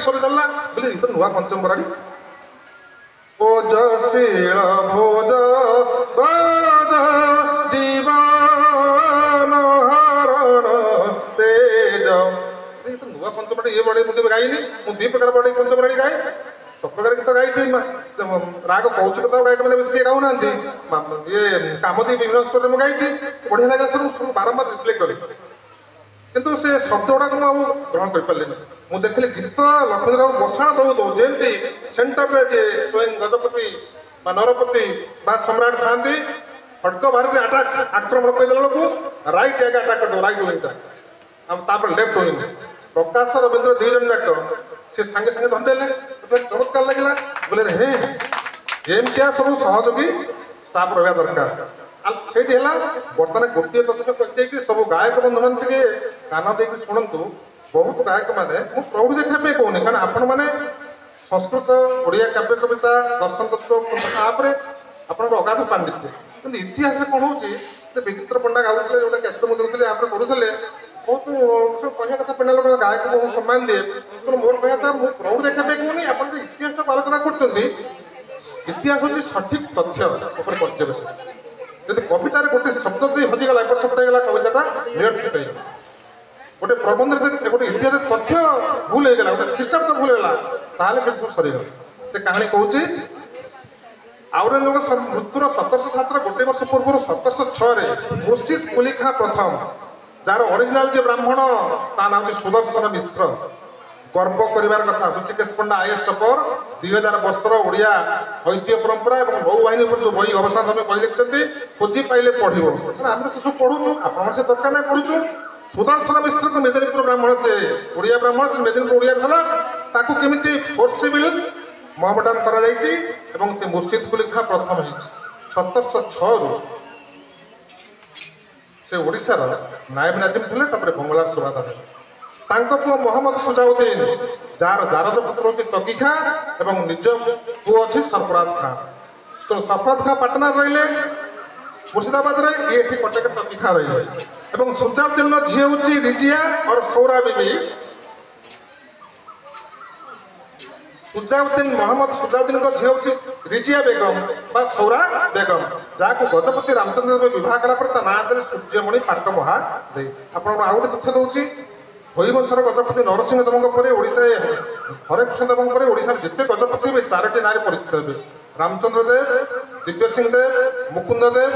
स्वर चलला बोले ये तो नुआ पंचम बराड़ी ओजशील भोज गज जीवन हरण तेज ये तो नुआ पंचम बराड़ी ये बड़े मुझे गाइनी मु दी प्रकार बड़े पंचम बराड़ी गाए सब प्रकार गीत गाई राग कौशलता गायक मैंने बेस गाऊ ना ये कामदी विभिन्न स्वर में गाई बढ़िया लगे सब बारंबार रिप्ले करी किंतु से शब्द गुड़ाक मुझे ग्रहण कर पारे मुझे देखिए गीत लक्ष्मीधर बसाण दौ दौ जमी सेंटर रे जे स्वयं गजपति नरपति सम्राट था फटक बाहर अटाक आक्रमण करदेला लोग राइट आगे अटाक कर राइट विंग लेफ्ट विंग प्रकाश रवींद्र दुई जन जाक से सांगे सांगे धरदेले चमत्कार लगे बोले हे एमतिया सब सहयोगी स्टाफ रहा दरकार से बर्तमान गोटे तथ्य कहते सब गायक बंधु मैंने कान दे शुणु बहुत गायक मैंने प्रौढ़ देखापी कहूनी कारण आपण मैंने संस्कृत ओडिया काव्य कविता दर्शन तत्व आपरे आपंकर अगाध पांडित्य कि इतिहास कौन हो विचित्र पंडा गाँव जो कैसेट मुद्रे आप पढ़ुले बहुत सब कह कथा पेंडा लोग गायक बहुत सम्मान दिए तो मोर कह था मुझे प्रौढ़ देखापी कहूनी आप इतिहास आलोचना करते इतिहास हूँ सठिक तथ्य पर्यवेक्षण यदि कवितार गोटे शब्द दे हजिगला एपट सेपट होगा कविता निरर्थक होगा गोटे प्रबंध गोटे इतिहास तथ्य भूल होगा गोटे सिस्टम तो भूल होगा सब सरीगला से कहानी कहूँ औरंगजेब मृत्युर 1707 गोटे वर्ष पूर्व 1706 मुर्शिद कुली खां प्रथम जार ओरिजिनाल जे ब्राह्मण ता नाम सुदर्शन मिश्र गर्व कर कथा ऋषिकेश पंडा आईएएस टपर 2000 वर्षर ओडिया ऐतिह्य परंपरा और नौबाहिनी पर जो बही गवेषणा धर्म कही लिखते खोजी पाइले पढ़ो आम तो सब पढ़ुचु आप दरकार ना पढ़ुचु सुदर्शन मिश्र को मेदिनीपुर ब्राह्मण से ओडिया ब्राह्मण मेदिनीपुर ओडिया था केमी फोर्सिबल महमडान कर मुर्शिद कुली खां प्रथम 1706 से ओडिशार नायब नाजिम थे बंगलार सुबादार पुओ मोहम्मद सुजाउद्दीन जार जारज पुत्र हूँ तगी खां और निज पुओ अच्छी सरफराज खां तो सरफराज खां पाटना रही मुर्शिदाबाद ये कटक तगी खां रही सुजाउद्दीन झी हूँ रिजिया और सौरा बीबी सुजाउद्दीन मोहम्मद सुजाउद्दीन झी हूँ रिजिया बेगम बा सौरा बेगम जहाँ गजपति रामचंद्र विवाह कलापर ना देते सूर्यमणि पाट महादेव आप गोटे तथ्य दूसरी हरिवंशर गजपति नरसिंह देव हरे कृष्ण देव ओडिशा जिते गजपति हे 4टी नाँ परिचित हे रामचंद्र देव दिव्य सिंह देव मुकुंद देव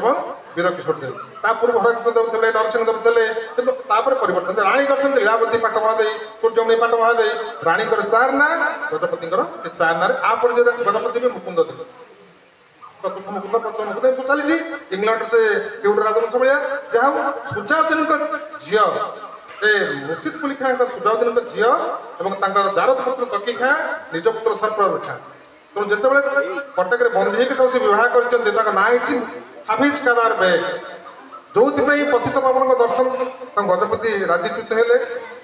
एवं वीरकिशोर देव पूर्व हरे कृष्ण देव थे नरसिंह देव थे कि परिवर्तन राणी कर लीलावती पाट महादेवी सूर्यमणि पाट महादेवी राणी 4 ना गजपति 4 ना आप गजपति भी मुकुंद देव चतुर्थ मुकुंद पंचम मुकुंद चली इंग्लैंड से केवट राजवंश भाया जहाँ सुजाउद्दीन झील मुर्शिद कुली खां सुजाउद्दीन झी और जारद पुत्र तकी खां निज पुत्र सरफराज खां तेणु जिते कटक बंदी होकर बहुत कर ना हाफिज कादार बेग जो पतित पावन दर्शन गजपति राजीच्युत हेले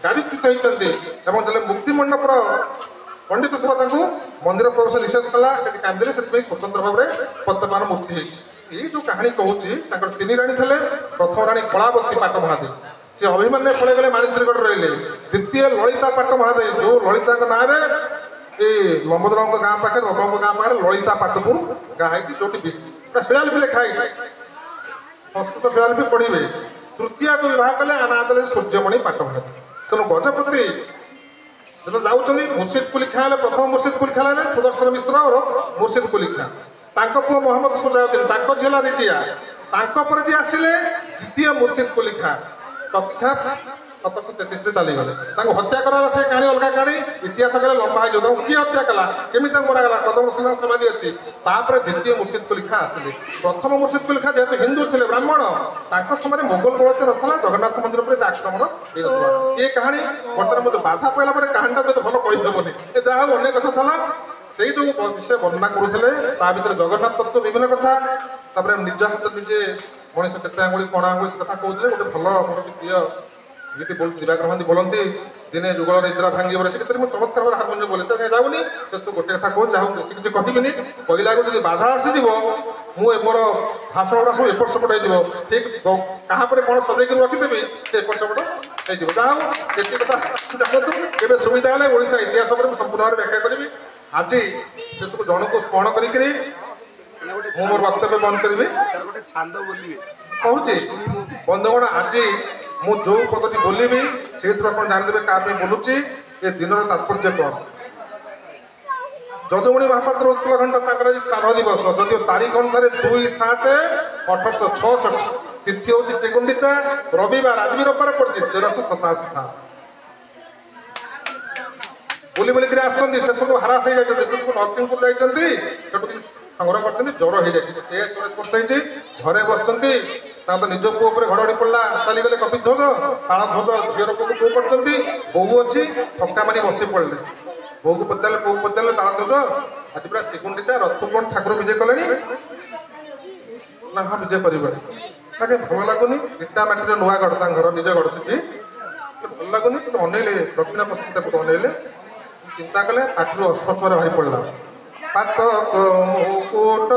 गादीच्युत होती मुक्तिमंडपर पंडित सभा मंदिर प्रवेश निषेध कला कांदिले से स्वतंत्र भाव में पद्मपान मूर्ति होती ये जो कहानी कहूँ 3 राणी थे प्रथम राणी कलावती पाट महादेव से अभिमान्य पड़े गले माणिकगढ़ रही द्वितीय ललिता पाट महादेव जो ललिता ना लंबोदर गाँ पाखे बाबा गाँ पाखे ललिता पाटपुर गाँ जो शिलालिपि लिखाई संस्कृत शिलालिपि पढ़े तृतीय को विवाह कले ना देते सूर्यमणि पाट महादेव तेणु गजपति जो जाऊँगी मुर्शिद कुली खां प्रथम मुर्शिद कुली खां सुदर्शन मिश्र और मुर्शिद कुली खां पुओ मोहम्मद सुजाउद्दीन झील रिजिया जी आसिले द्वितीय मुर्शिद कुली खां तकी खां 1733 चलीगले हत्या करा से कहानी अलग कहानी इतिहास कले लंबा हो किए हत्या कला केमी मरागला कदम सिंह समाधि अच्छी द्वितीय मुर्शिद कुली खां आसिले प्रथम मुर्शिद कुली खां जेहतु हिंदू थे ब्राह्मण समय मोगल बलते ना जगन्नाथ मंदिर पर आक्रमण ये कहानी बर्तमान मुझे बाधा पाला कहानी टा भल कहीहबनी जहाँ अनेक कथा था से जो विषय वर्णना करुले भर जगन्नाथ तत्व विभिन्न कथा निज हाथ निजे मनीष केते आंगुली कण आंगुली से कथा कहते गोटे भल मोर प्रिय गीत दिवाकर महांती बोलती दिने जुगल निद्रा भांगी से चमत्कार भाव हारमोनियम बोले जाऊनी से गोटे कथा कहूँ जहाँ बेसी किसी कहबी कहला जब बाधा आसीज मोर भाषण गुड़ा सब एपट सेपट हो ठीक क्या कौन सजैक रखिदेवी से एपट सेपट ହେଇଯିବ। ଯାହା ହଉ ଏତେ କଥା ଜାଣନ୍ତୁ। କେବେ ସୁବିଧା ହେଲେ ଓଡ଼ିଶା ଇତିହାସ ଉପରେ ମୁଁ ସମ୍ପୂର୍ଣ୍ଣ ଭାବରେ ବ୍ୟାଖ୍ୟା କରିବି। ଆଜି ସେସବୁ ଜଣକୁ ସ୍ମରଣ କରିକିରି ମୁଁ ମୋର ବକ୍ତବ୍ୟ ବନ୍ଦ କରିବି। କହୁଛି ବନ୍ଧୁଗଣ, ଆଜି ମୁଁ ଯୋଉ ପଦଟି ବୋଲିବି ସେଇଥିରୁ ଆପଣ ଜାଣିଦେବେ କାହା ପାଇଁ ବୋଲୁଛି, ଏ ଦିନର ତାତ୍ପର୍ଯ୍ୟ କ'ଣ। ଯଦୁମଣି ମହାପାତ୍ର ଉତ୍କଳଖଣ୍ଡ ତାଙ୍କର ଆଜି ଶ୍ରାଦ୍ଧ ଦିବସ, ଯଦିଓ ତାରିଖ ଅନୁସାରେ 2/7/1866, ତିଥି ହେଉଛି ଶ୍ରୀଗୁଣ୍ଡିଚା, ରବିବାର, ଆଜି ବି ରବିବାର ପଡିଛି 1387 ସାଲ। ବୁଲି ବୁଲିକିରି ଆସିଛନ୍ତି, ସେସବୁ ହାରାସ ହେଇଯାଇଛନ୍ତି, ସେସବୁ ନରସିଂହପୁର ଯାଇଛନ୍ତି, ସେଠୁ କିଛି ସଂଗ୍ରହ କରିଛନ୍ତି, ଜ୍ୱର ହେଇଯାଇଛି, 43 ବର୍ଷ ହେଇଛି, ଘରେ ବସିଛନ୍ତି। ତାଙ୍କ ତ ନିଜ ପୁଅ ଉପରେ ଘଡ଼ଘଡ଼ି ପଡ଼ିଲା, ଚାଲିଗଲେ କପିଧ୍ୱଜ, ତାଳଧ୍ୱଜ ଝିଅର ପୁଅକୁ ପୁଅ କରିଛନ୍ତି, ବୋହୂ ଅଛି, ଥକା ମାରି ବସି ପଡ଼ିଲେ। ବୋହୂକୁ ପଚାରିଲେ ତାଳଧ୍ୱଜ ଆଜି ପୁରା ଶ୍ରୀଗୁଣ୍ଡିଚା, ରଥକୁ କ'ଣ ଠାକୁର ବିଜେ କଲେଣି? ନା ହଁ ବିଜେ କରିବେଣି। ତାকে ଭଲ ଲାଗୁନି, ଇଟା ମାଟିର ନୂଆ ଗଡ଼, ତାଙ୍କ ଘର ନିଜ ଗଡ଼ ସେଠି, ଭଲ ଲାଗୁନି। କିନ୍ତୁ ଅନେଇଲେ, ଦକ୍ଷିଣ ପଶ୍ଚିମ ତାକୁ ଅନେଇଲେ, ଚିନ୍ତା କଲେ, ପାଟିରୁ ଅସ୍ପଷ୍ଟରେ ବାହାରି ପଡ଼ିଲା, ପାତକ ମୁକୁଟ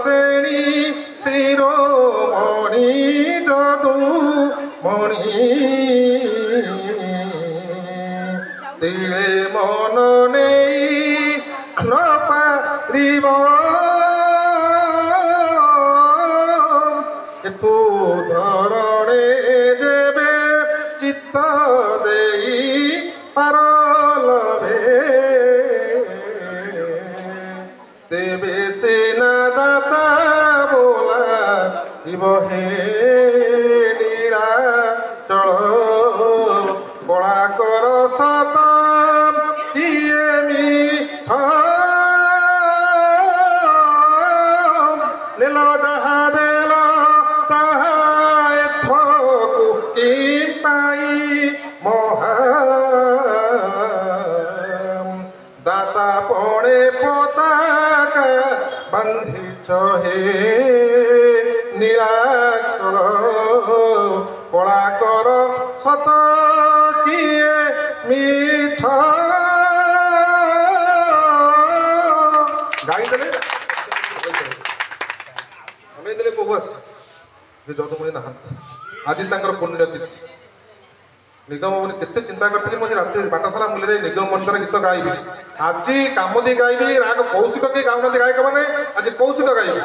ଶ୍ରେଣୀ ଶିରୋମଣି ଯଦୁମଣି, ତିଳେ ମନ ନେଇ ନ ପାରିବ ଏଥୁ ଧରଣେ ଯେବେ ଚିତ୍ତ ଦେଇ ପାରଲଭେ, ତେବେ ସେନା ଦାତା ବୋଲା ଯିବ হে নীলাচଳ, କଳା କର ସତ କିଏ ମିଠ, ନେଲ ଯାହା ଦେଲ ତାହା ଏଥକୁ କି ପାଇ ମହା, ଦାତା ପଣେ ପତାକା ବାନ୍ଧିଛ হে নীলাচଳ, କଳା କର ସତ କିଏ ମିଠ। ଗାଇଦେଲେ ଅନେଇଦେଲେ ବୋହୂ ଆସି, ଯେ ଯଦୁମଣି ନାହାନ୍ତି, ଆଜି ତାଙ୍କର ପୁଣ୍ୟତିଥି। ନିଗମ ମୁନି କେତେ ଚିନ୍ତା କରିଥିଲି, ମୁଁ ରାତି ବାଟସାରା ମୁଲିରେ ନିଗମ ମନ୍ଦିର ଗୀତ ଗାଇବି, ଆଜି କାମୁଦି ଗାଇବି, ରାଗ କୌଶିକ କେହି ଗାଉନାହାନ୍ତି ଗାୟକ ମାନେ, ଆଜି କୌଶିକ ଗାଇବି।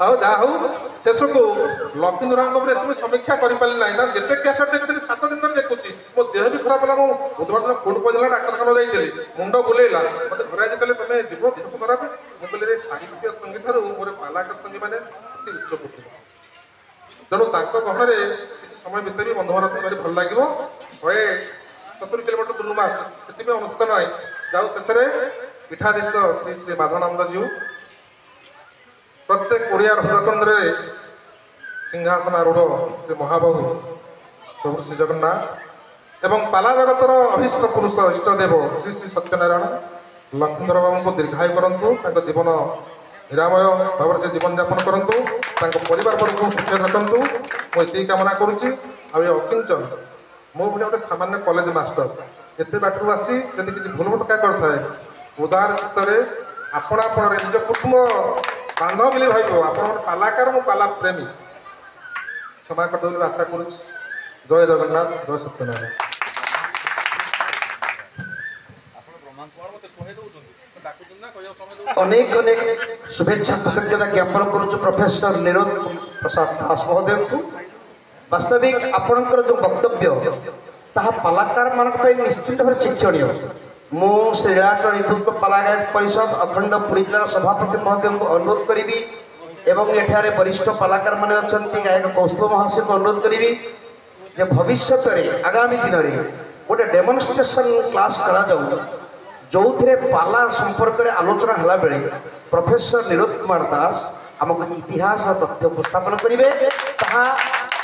ଆଉ ଯାହା ହଉ ଶେଷକୁ ଲକ୍ଷ୍ମୀଧରାଙ୍କ ଉପରେ ସମୀକ୍ଷା କରିପାରିଲି ନାହିଁ। ତାର ଯେତେ କ୍ୟାସେଟ୍ ଦେଖୁଥିଲି 7 ଦିନ ଧରି ଦେଖୁଛି, ମୋ ଦେହ ବି ଖରାପ ହେଲା। ମୁଁ ବୁଧବାର ଫୁଡ୍ ପଇଲା, ଡାକ୍ତରଖାନା ଯାଇଥିଲି, ମୁଣ୍ଡ ବୁଲେଇଲା, ମତେ ଘରେ ଆଜି କହିଲେ ତମେ ଯିବ, ଦେହ ଖରାପ। ମୁଁ କହିଲି ସାହିତ୍ୟ ସଙ୍ଗୀ ଠାରୁ ମୋର ପାଲାକାର ସଙ୍ଗୀ ମାନେ ଅତି ଉଚ୍ଚ କୋଟି, ତେଣୁ ତାଙ୍କ ଗହଣରେ କିଛି ସମୟ ବିତେଇବି, ବନ୍ଧୁମାନ ଭାରି ଭଲ ଲାଗିବ। 170 କିଲୋମିଟର ଦୂରରୁ ଆସିଛି, ସେଥିପାଇଁ ଅନୁଷ୍ଠାନ ନାହିଁ। ଯାଉ ଶେଷରେ ପୀଠାଧୀଶ ଶ୍ରୀ ଶ୍ରୀ ମାଧବାନନ୍ଦଜୀଉ ପ୍ରତ୍ୟେକ ଓଡ଼ିଆର ହୃଦକେନ୍ଦ୍ରରେ ସିଂହାସନାରୂଢ଼ ଶ୍ରୀ ମହାବାହୁ ପ୍ରଭୁ ଶ୍ରୀ ଜଗନ୍ନାଥ ଏବଂ ପାଲା ଜଗତର ଅଭୀଷ୍ଟ ପୁରୁଷ ଇଷ୍ଟଦେବ ଶ୍ରୀ ଶ୍ରୀ ସତ୍ୟନାରାୟଣ ଲକ୍ଷ୍ମୀଧର ବାବୁଙ୍କୁ ଦୀର୍ଘାୟୁ କରନ୍ତୁ, ତାଙ୍କ ଜୀବନ ନିରାମୟ ଭାବରେ ସେ ଜୀବନଯାପନ କରନ୍ତୁ, ତାଙ୍କ ପରିବାର ବର୍ଗକୁ ସୁଖରେ ରଖନ୍ତୁ, ମୁଁ ଏତିକି କାମନା କରୁଛି। ଆଉ ଏ ଅକିଞ୍ଚନ, ମୋ ଭଳି ଗୋଟେ ସାମାନ୍ୟ କଲେଜ ମାଷ୍ଟର ଏତେ ବାଟରୁ ଆସି ଯଦି କିଛି ଭୁଲ ଭଟକା କରିଥାଏ, ଉଦାର ଚିତ୍ତରେ ଆପଣ ଆପଣରେ ନିଜ କୁଟୁମ୍ବ ବାନ୍ଧବ ବୋଲି ଭାବିବ, ଆପଣଙ୍କର ପାଲାକାର, ମୁଁ ପାଲା ପ୍ରେମୀ, କ୍ଷମା କରିଦେବ ବୋଲି ଆଶା କରୁଛି। ଜୟ ଜଗନ୍ନାଥ, ଜୟ ସତ୍ୟନାରାୟଣ। अनेक अनेक शुभेच्छा कृतज्ञता ज्ञापन करुछु प्रोफेसर निरोध प्रसाद दास महोदय को। वास्तविक आपणकर जो वक्तव्य ताहा पालाकार मान निश्चित भाव शिक्षणीय। मु श्रीराष्ट्र हिंदुत्व पालागायक परिषद अखंड पुरी जिलार सभापति महोदय को अनुरोध करी एवं एठारे वरिष्ठ पालाकार माने अछंती गायक कौस्तुभ महाशय को अनुरोध करी जे भविष्य आगामी दिन में गोटे डेमोन्स्ट्रेशन क्लास करा जाऊ जो थे पाला संपर्क में आलोचना हला बेले प्रोफेसर निरोध कुमार दास आमको इतिहास तथ्य उपस्थापन करेंगे।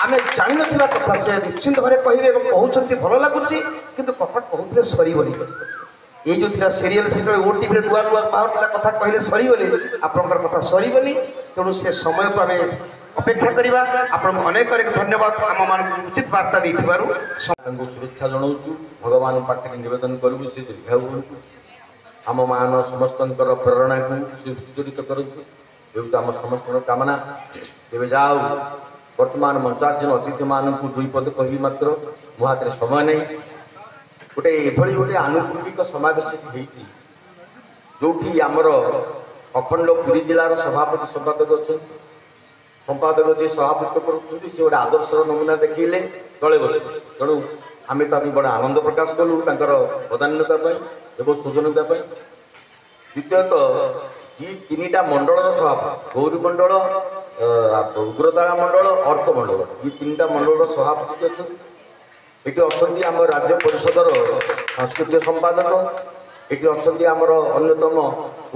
आम जान ना कथा से निश्चिंत भाव कहे कहते भल लगुच कि कथा कहते सरीबनी ये जो थी सीरियल से ओटीवी नुआ नुआ बाहर कथा कहले सरीगले आपंकर कथा सरीबनी। तेणु से समय को आम अपेक्षा करवा। आपको अनेक अनेक धन्यवाद आम मान उचित वार्ता देथिबारु शुभेच्छा जनाऊँ। भगवान पाखे निवेदन करूँ से दीर्घायु हूँ, आम मान समस्त प्रेरणा को सुजड़ित करूँ, आम समस्त कामना। तेज जाऊ ବର୍ତ୍ତମାନ ମଞ୍ଚାସୀନ ଅତିଥିମାନଙ୍କୁ ଦୁଇ ପଦ କହିବି ମାତ୍ର ମୋ ହାତରେ ସମୟ ନାହିଁ। ଗୋଟେ ଏଭଳି ଗୋଟେ ଆନୁକୂଳିକ ସମାବେଶ ହେଇଛି ଯୋଉଠି ଆମର ଅଖଣ୍ଡ ପୁରୀ ଜିଲ୍ଲାର ସଭାପତି ସମ୍ପାଦକ ଅଛନ୍ତି। ସମ୍ପାଦକ ଯିଏ ସଭାପତିତ୍ୱ କରୁଛନ୍ତି ସେ ଗୋଟେ ଆଦର୍ଶର ନମୁନା ଦେଖେଇଲେ ତଳେ ବସିଲେ। ତେଣୁ ଆମେ ତାକୁ ବଡ଼ ଆନନ୍ଦ ପ୍ରକାଶ କଲୁ ତାଙ୍କର ବଦାନ୍ୟତା ପାଇଁ ଏବଂ ସୁଜନତା ପାଇଁ। ଦ୍ୱିତୀୟତଃ এই তিনটা মণ্ডলর সভাপতি গৌরী মণ্ডল, উগ্রতারা মণ্ডল, অর্ক মণ্ডল, এই তিনটা মণ্ডলর সভাপতি অনেক। এটি অনেক আমার রাজ্য পরিষদর সাংস্কৃতিক সম্পাদক, এটি অনেক আমার অন্যতম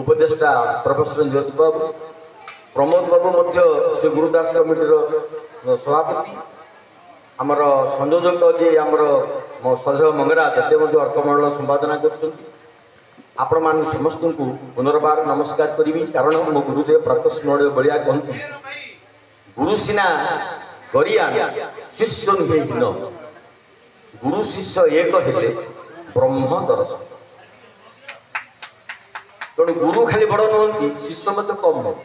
উপদেষ্টা প্রফেসর জ্যোতি বাবু, প্রমোদ বাবু মধ্য সে গুরুদাস কমিটির সভাপতি, আমার সংযোজক যে আমার সঞ্জয় মঙ্গরাজ সে মধ্য অর্ক মণ্ডল সম্পাদনা করছেন। आपण मान समस्त को पुनर्बार नमस्कार करी कारण मो गुरुदेव प्रत्यक्ष नड़े बलिया कहती गुरु सिना गरिया शिष्य नुहे हीन गुरु शिष्य एक हेले ब्रह्म दर्शन। तेणु गुरु खाली बड़ नुहति शिष्य मत कम नुह।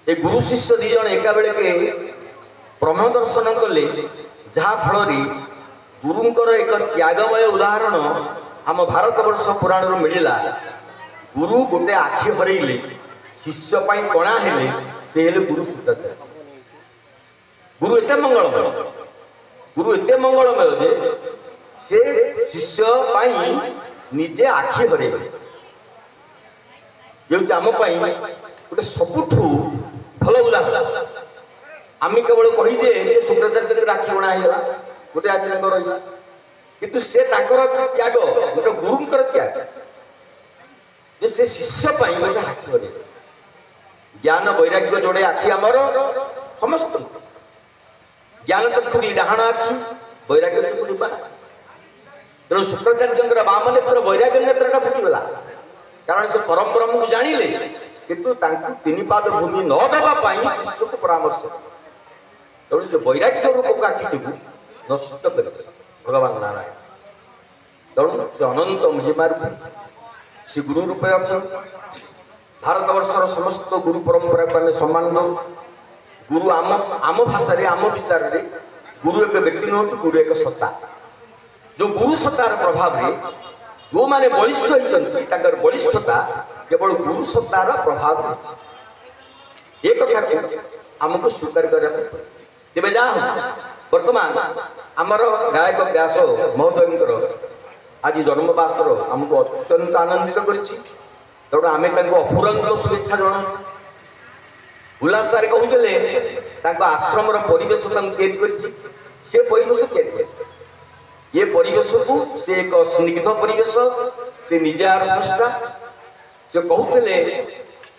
ए गुरु शिष्य दी जन एका बेले के ब्रह्म दर्शन कले जहा फल गुरुंकर एक त्यागमय उदाहरण आम भारतवर्ष पुराण मिलला। गुरु गोटे आखि हरइले शिष्य पाई कणा हेले से हेले गुरु सुताचार्य। गुरु एते मंगलमय, गुरु एते मंगलमय जे से शिष्य पाई निजे आखि हरइले। ये आम पाई गोटे सबुठू भल उदाहरण। आम केवल कहीदे जे शुक्राचार्य आखि बणा होगा गोटे आज रही किंतु से ताकर त्याग गोटे गुरुंकर त्याग जे से शिष्य पाई गोटे आखि बने ज्ञान वैराग्य जोड़े आखि आमर समस्त ज्ञान चक्षुरी डाहाण आखि वैराग्य चक्षुरी बा। तेणु शुक्राचार्य बाम नेत्र वैराग्य नेत्रटा फुटिगला कारण से परम ब्रह्म को जानिले किंतु तांकु तीन पाद भूमि न देवा पाई शिष्य को परामर्श। तेणु से वैराग्य रूप आखिटी को नष्ट कर भगवान नारायण। तेणु से अनंत महिमार से गुरु रूपे अच्छा भारतवर्षर समस्त गुरु परंपरा को आम सम्मान दौ। गुरु आम आम भाषा आम विचार रे गुरु एक व्यक्ति नुहत गुरु एक सत्ता। जो गुरु सत्तार प्रभाव रे जो माने बलिष्ठ होइछन्ति ताकर बलिष्ठता केवल गुरु सत्तार प्रभाव रही। ये कथा को आमको स्वीकार करबा तेबे जा वर्तमान आमर गायक व्यास महोदय आज जन्मवासर आमको अत्यंत आनंदित करिछि। तेणु आम अफुरंत शुभेच्छा जनाऊँ। उल्लासारे कहूले आश्रम परिवेश से परिवेश ये परिवेश को से एक स्निग्ध परिवेश से निजे आर सृष्टा से कहते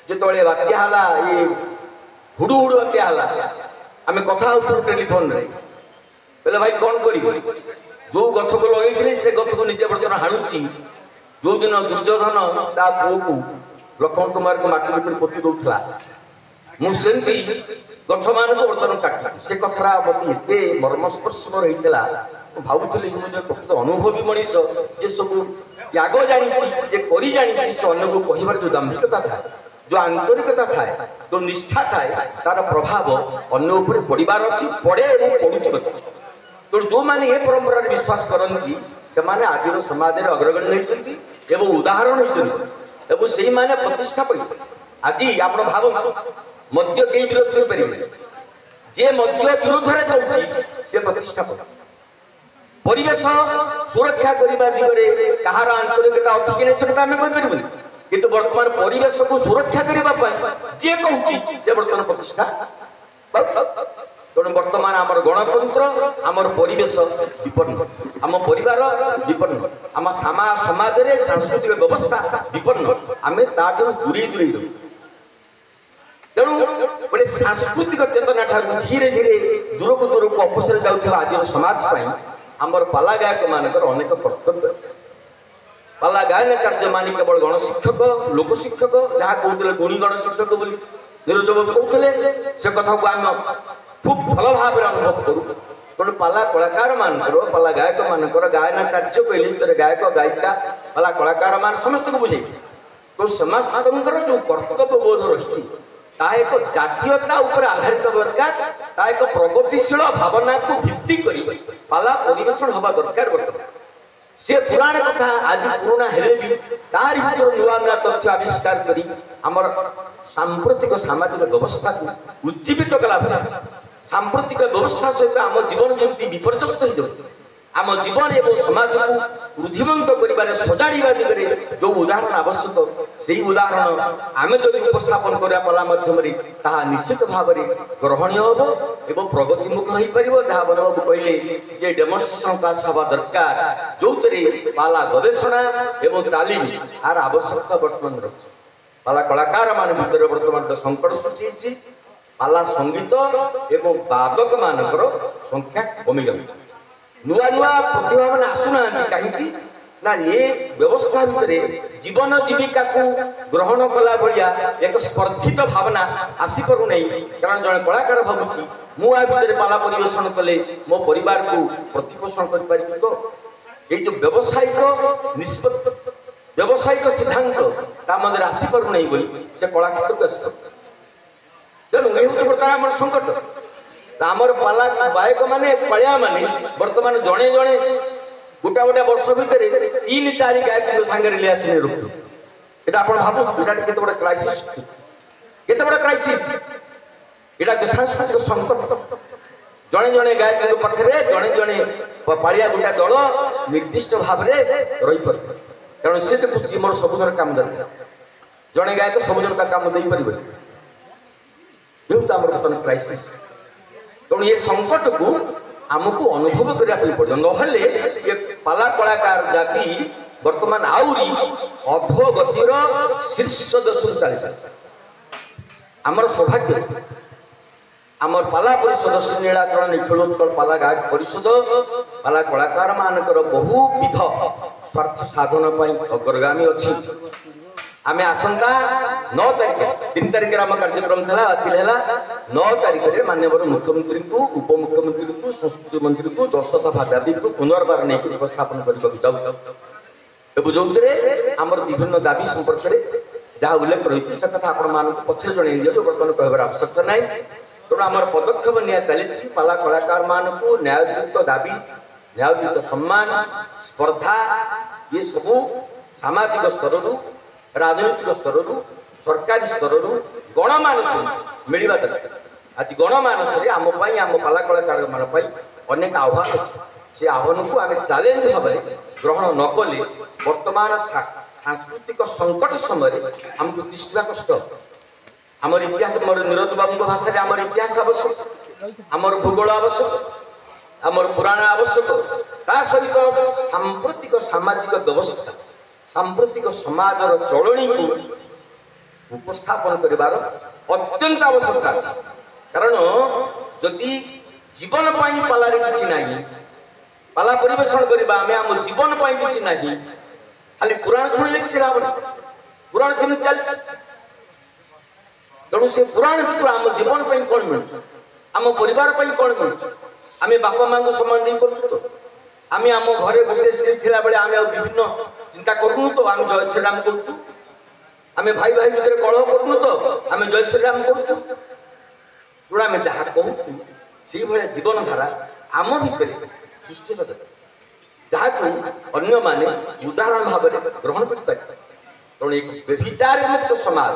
जो बात्या ये हुडु हुडु बात्या आम कथा टेलीफोन रे बोले भाई कौन कर जो गछ को लगे से गछ को निजे बर्तमान हाणुची। जो दिन दुर्योधन ता पुओ को लक्ष्मण कुमार को माटी भीतर पोती दौला मुझे गछ मान को बर्तमान काटि से कथा मत एत मर्मस्पर्शर होता भावुली प्रकृत अनुभवी मनीष जे सब त्याग जानी जानी से अन्न को कहबार जो दाम्भिकता थाए जो आंतरिकता थाए जो निष्ठा थाए तार प्रभाव अन्न उपर पड़ार अच्छी पड़े पड़ुच। तेणु जो मैंने ये परंपरा विश्वास करती से माने आदिर समाज में अग्रगण्य होती एवं उदाहरण होती से माने प्रतिष्ठा पाई। आज आप भाव मद्य कई विरोध करें जे मद्य विरोध में कौन से प्रतिष्ठा पाई। परिवेश सुरक्षा करने दिगरे कहार आंतरिकता अच्छी कि नहीं से आम कहीपर किंतु वर्तमान परिवेश को सुरक्षा करने जे कहूँ से बर्तमान प्रतिष्ठा। तेणु वर्तमान आमर गणतंत्र आमर परिवेश विपन्न आम परिवार विपन्न आम समाज रे सांस्कृतिक व्यवस्था विपन्न आम ताठू दूरे दूरे जाऊ। तेणु गोटे सांस्कृतिक चेतना ठार धीरे धीरे दूर को अपसर जाऊँ आज समाज आमर पाला गायक मानकर अनेक कर्तव्य। पाला गायनाचार्य मान केवल गणशिक्षक लोक शिक्षक जहाँ कहते गुणी गणशिक्षक बोली नीरज बाबू कहते से कथा को आम खूब भल भाव अनुभव करूँ। तेणु पाला कलाकार मानकर पाला गायक मानकर गायनाचार्य कहले गायक गायिका पाला कलाकार मान समस्त को बुझे तो समस्त जो कर्तव्य बोध रही ତାହା ଏକ ଜାତୀୟତା ଉପରେ ଆଧାରିତ ଦରକାର, ତାହା ଏକ ପ୍ରଗତିଶୀଳ ଭାବନାକୁ ଭିତ୍ତି କରି ପାଲା ପରିବେଷଣ ହେବା ଦରକାର। ବର୍ତ୍ତମାନ ସେ ପୁରାଣ କଥା ଆଜି ପୁରୁଣା ହେଲେ ବି ତାରି ଭିତରୁ ନୂଆ ନୂଆ ତଥ୍ୟ ଆବିଷ୍କାର କରି ଆମର ସାମ୍ପ୍ରତିକ ସାମାଜିକ ବ୍ୟବସ୍ଥାକୁ ଉଜ୍ଜୀବିତ କଲା ଭଳି ସାମ୍ପ୍ରତିକ ବ୍ୟବସ୍ଥା ସହିତ ଆମ ଜୀବନ ଯେମିତି ବିପର୍ଯ୍ୟସ୍ତ ହେଇଯାଉଛି, ଆମ ଜୀବନ ଏବଂ ସମାଜକୁ ବୃଦ୍ଧିମନ୍ତ କରିବାରେ ସଜାଡ଼ିବା ଦିଗରେ ଯେଉଁ ଉଦାହରଣ ଆବଶ୍ୟକ, ସେହି ଉଦାହରଣ ଆମେ ଯଦି ଉପସ୍ଥାପନ କରିବା ପାଲା ମାଧ୍ୟମରେ ତାହା ନିଶ୍ଚିତ ଭାବରେ ଗ୍ରହଣୀୟ ହେବ ଏବଂ ପ୍ରଗତିମୁଖ ରହିପାରିବ। ଯାହା ବନବାବୁ କହିଲେ ଯେ ଡେମନଷ୍ଟ୍ରେସନ କ୍ଲାସ ହେବା ଦରକାର, ଯେଉଁଥିରେ ପାଲା ଗବେଷଣା ଏବଂ ତାଲିମ ଆର ଆବଶ୍ୟକତା ବର୍ତ୍ତମାନ ରହିଛି। ପାଲା କଳାକାର ମାନେ ଭିତରେ ବର୍ତ୍ତମାନ ସଂକଟ ସୃଷ୍ଟି ହେଇଛି। ପାଲା ସଙ୍ଗୀତ ଏବଂ ବାଦକ ମାନଙ୍କର ସଂଖ୍ୟା କମିଗଲା। ନୂଆ ନୂଆ ପ୍ରତିଭା ମାନେ ଆସୁନାହାନ୍ତି କାହିଁକି ନା ଏ ବ୍ୟବସ୍ଥା ଭିତରେ ଜୀବନ ଜୀବିକାକୁ ଗ୍ରହଣ କଲା ଭଳିଆ ଏକ ସ୍ପର୍ଦ୍ଧିତ ଭାବନା ଆସିପାରୁନାହିଁ। କାରଣ ଜଣେ କଳାକାର ଭାବୁଛି ମୁଁ ଆ ଭିତରେ ପାଲା ପରିବେଷଣ କଲେ ମୋ ପରିବାରକୁ ପ୍ରତିପୋଷଣ କରିପାରିବି। ତ ଏଇ ଯୋଉ ବ୍ୟବସାୟିକ ସିଦ୍ଧାନ୍ତ ତା ମଧ୍ୟରେ ଆସିପାରୁନାହିଁ ବୋଲି ସେ କଳା କ୍ଷେତ୍ରକୁ ଆସିପାରୁ। ତେଣୁ ଏ ହେଉଛି ବର୍ତ୍ତମାନ ଆମର ସଂକଟ। ଆମର ପାଲା ଗାୟକ ମାନେ ପାଳିଆ ମାନେ ବର୍ତ୍ତମାନ ଜଣେ ଜଣେ ଗୋଟା ବର୍ଷ ଭିତରେ 3-4 ଗାୟକଙ୍କ ସାଙ୍ଗରେ ରିଲେସନ ରଖୁଛୁ। এটা ଆପଣ ଭାବନ୍ତୁ ଏଟା କେତେ ବଡ଼ କ୍ରାଇସିସ୍, କେତେ ବଡ଼ କ୍ରାଇସିସ୍। এটা ସାଂସ୍କୃତିକ ସଂକଟ। ଜଣେ ଜଣେ ଗାୟକଙ୍କ ପାଖରେ ଜଣେ ଜଣେ ପାଳିଆ ଗୋଟା ଦଳ ନିର୍ଦ୍ଦିଷ୍ଟ ଭାବରେ ରହିପାରିବେ। କାରଣ ସେ ଦେଖୁଛି ମୋର ସବୁଜର କାମ ଦରକାର, ଜଣେ ଗାୟକ ସବୁଜର କାମ ଦେଇପାରିବେ। ଏହେଉଛି ଆମର ବର୍ତ୍ତମାନ କ୍ରାଇସିସ୍। ତେଣୁ ଏ ସଂକଟକୁ ଆମକୁ ଅନୁଭବ କରିବା ପାଇଁ ପଡ଼ିବ, ନହେଲେ ଏ ପାଲା କଳାକାର ଜାତି ବର୍ତ୍ତମାନ ଆହୁରି ଅଧୋଗତିର ଶୀର୍ଷ ଦେଶକୁ ଚାଲିଯାଏ। ଆମର ସୌଭାଗ୍ୟ ଆମର ପାଲା ପରିଷଦ ଶ୍ରୀ ନୀଳାଚଳ ନିଖିଳୋତ୍କଳ ପାଲା ଗାୟକ ପରିଷଦ ପାଲା କଳାକାର ମାନଙ୍କର ବହୁବିଧ ସ୍ୱାର୍ଥ ସାଧନ ପାଇଁ ଅଗ୍ରଗାମୀ ଅଛି। ଆମେ ଆସନ୍ତା 9 ତାରିଖ 3 ତାରିଖରେ ଆମ କାର୍ଯ୍ୟକ୍ରମ ଥିଲା, ବାତିଲ ହେଲା। 9 ତାରିଖରେ ମାନ୍ୟବର ମୁଖ୍ୟମନ୍ତ୍ରୀଙ୍କୁ, ଉପମୁଖ୍ୟମନ୍ତ୍ରୀଙ୍କୁ, ସଂସ୍କୃତି ମନ୍ତ୍ରୀଙ୍କୁ 10 ଦଫା ଦାବିକୁ ପୁନର୍ବାର ନେଇକି ଉପସ୍ଥାପନ କରିବାକୁ ଯାଉଛୁ। ଏବଂ ଯେଉଁଥିରେ ଆମର ବିଭିନ୍ନ ଦାବି ସମ୍ପର୍କରେ ଯାହା ଉଲ୍ଲେଖ ରହିଛି ସେ କଥା ଆପଣମାନଙ୍କୁ ପଛରେ ଜଣାଇ ଦିଅନ୍ତୁ, ବର୍ତ୍ତମାନ କହିବାର ଆବଶ୍ୟକତା ନାହିଁ। ତେଣୁ ଆମର ପଦକ୍ଷେପ ନିଆ ଚାଲିଛି ପାଲା କଳାକାର ମାନଙ୍କୁ ନ୍ୟାୟଯୁକ୍ତ ଦାବି, ନ୍ୟାୟଯୁକ୍ତ ସମ୍ମାନ, ସ୍ପର୍ଦ୍ଧା ଏ ସବୁ ସାମାଜିକ ସ୍ତରରୁ, ରାଜନୈତିକ ସ୍ତରରୁ, ସରକାରୀ ସ୍ତରରୁ ଗଣମାନସ ମିଳିବା ଦରକାର। ଆଜି ଗଣମାନସରେ ଆମ ପାଇଁ, ଆମ ପାଲା କଳାକାରମାନଙ୍କ ପାଇଁ ଅନେକ ଆହ୍ୱାନ ଅଛି। ସେ ଆହ୍ୱାନକୁ ଆମେ ଚ୍ୟାଲେଞ୍ଜ ଭାବରେ ଗ୍ରହଣ ନ କଲେ ବର୍ତ୍ତମାନ ସାଂସ୍କୃତିକ ସଂକଟ ସମୟରେ ଆମକୁ ତିଷ୍ଠିବା କଷ୍ଟ। ଆମର ଇତିହାସ, ମୋର ନିରୋଧ ବାବୁଙ୍କ ଭାଷାରେ ଆମର ଇତିହାସ ଆବଶ୍ୟକ, ଆମର ଭୂଗୋଳ ଆବଶ୍ୟକ, ଆମର ପୁରାଣ ଆବଶ୍ୟକ, ତା ସହିତ ସାମ୍ପ୍ରତିକ ସାମାଜିକ ବ୍ୟବସ୍ଥା, ସାମ୍ପ୍ରତିକ ସମାଜର ଚଳଣିକୁ ଉପସ୍ଥାପନ କରିବାର ଅତ୍ୟନ୍ତ ଆବଶ୍ୟକତା ଅଛି। କାରଣ ଯଦି ଜୀବନ ପାଇଁ ପାଲାରେ କିଛି ନାହିଁ, ପାଲା ପରିବେଷଣ କରିବା ଆମେ ଆମ ଜୀବନ ପାଇଁ କିଛି ନାହିଁ, ଖାଲି ପୁରାଣ ଶୁଣିଲେ କିଛି ଲାଭ ନାହିଁ। ପୁରାଣ ସେମିତି ଚାଲିଛି। ତେଣୁ ସେ ପୁରାଣ ଭିତରୁ ଆମ ଜୀବନ ପାଇଁ କ'ଣ ମିଳୁଛି, ଆମ ପରିବାର ପାଇଁ କ'ଣ ମିଳୁଛି, ଆମେ ବାପା ମାଙ୍କୁ ସମ୍ମାନ ଦେଇପାରୁଛୁ ତ? ଆମେ ଆମ ଘରେ ଗୋଟେ ସ୍ତ୍ରୀ ଥିଲାବେଳେ ଆମେ ଆଉ ବିଭିନ୍ନ ଚିନ୍ତା କରୁନୁ ତ? ଆମେ ଜୟ ଶ୍ରୀରାମ କରୁଛୁ। ଆମେ ଭାଇ ଭାଇ ଭିତରେ କଳହ କରୁନୁ ତ? ଆମେ ଜୟ ଶ୍ରୀରାମ କରୁଛୁ। ତେଣୁ ଆମେ ଯାହା କହୁଛୁ ସେଇଭଳିଆ ଜୀବନଧାରା ଆମ ଭିତରେ ସୃଷ୍ଟି ହେବା ଦରକାର, ଯାହାକୁ ଅନ୍ୟମାନେ ଉଦାହରଣ ଭାବରେ ଗ୍ରହଣ କରିପାରିବେ। ତେଣୁ ଏକ ବ୍ୟଭିଚାର ମୁକ୍ତ ସମାଜ,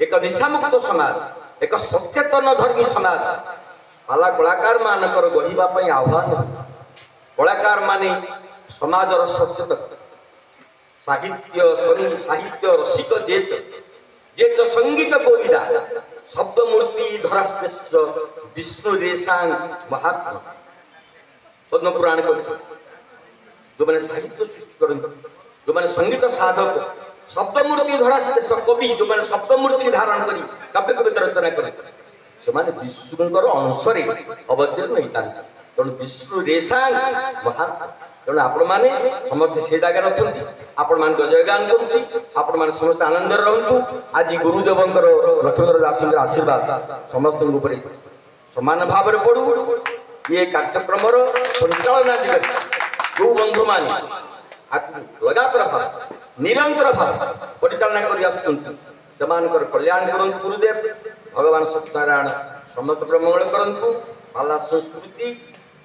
ଏକ ନିଶାମୁକ୍ତ ସମାଜ, ଏକ ସଚେତନ ଧର୍ମୀ ସମାଜ ପାଲା କଳାକାର ମାନଙ୍କର ଗଢ଼ିବା ପାଇଁ ଆହ୍ୱାନ। କଳାକାର ମାନେ ସମାଜର ସଚେତନ, ସାହିତ୍ୟ ରସିକ ଯେ ସଙ୍ଗୀତ କୋବିଦା ଶବ୍ଦ ମୂର୍ତ୍ତି ଧରାଶ୍ରେଷ୍ଠ ବିଷ୍ଣୁ ରେଶାଙ୍ଗ ମହାତ୍ମା ପଦ୍ମ ପୁରାଣ କରିଛନ୍ତି। ଯେଉଁମାନେ ସାହିତ୍ୟ ସୃଷ୍ଟି କରନ୍ତି, ଯେଉଁମାନେ ସଙ୍ଗୀତ ସାଧକ, ଶବ୍ଦ ମୂର୍ତ୍ତି ଧରାଶ୍ରେଷ୍ଠ କବି, ଯେଉଁମାନେ ଶବ୍ଦ ମୂର୍ତ୍ତି ଧାରଣ କରି କାବ୍ୟ କବିତା ରଚନା କରନ୍ତି, ସେମାନେ ବିଷ୍ଣୁଙ୍କର ଅଂଶରେ ଅବତୀର୍ଣ୍ଣ ହେଇଥାନ୍ତି। ତେଣୁ ବିଷ୍ଣୁ ରେଶାଙ୍ଗ ମହାତ୍ମା। ତେଣୁ ଆପଣମାନେ ସମସ୍ତେ ସେ ଜାଗାରେ ଅଛନ୍ତି, ଆପଣମାନଙ୍କ ଜୟଗାନ କରୁଛି। ଆପଣମାନେ ସମସ୍ତେ ଆନନ୍ଦରେ ରହନ୍ତୁ। ଆଜି ଗୁରୁଦେବଙ୍କର ଲକ୍ଷ୍ମୀଧର ଦାସଙ୍କର ଆଶୀର୍ବାଦ ସମସ୍ତଙ୍କ ଉପରେ ସମାନ ଭାବରେ ପଡୁ। ଏ କାର୍ଯ୍ୟକ୍ରମର ସଞ୍ଚାଳନା ଦିଗରେ ଯେଉଁ ବନ୍ଧୁମାନେ ଲଗାତାର ଭାବେ ନିରନ୍ତର ଭାବେ ପରିଚାଳନା କରି ଆସୁଛନ୍ତି ସେମାନଙ୍କର କଲ୍ୟାଣ କରନ୍ତୁ ଗୁରୁଦେବ। भगवान सत्यनारायण समस्त ब्रह्मंगल करंतु पाला संस्कृति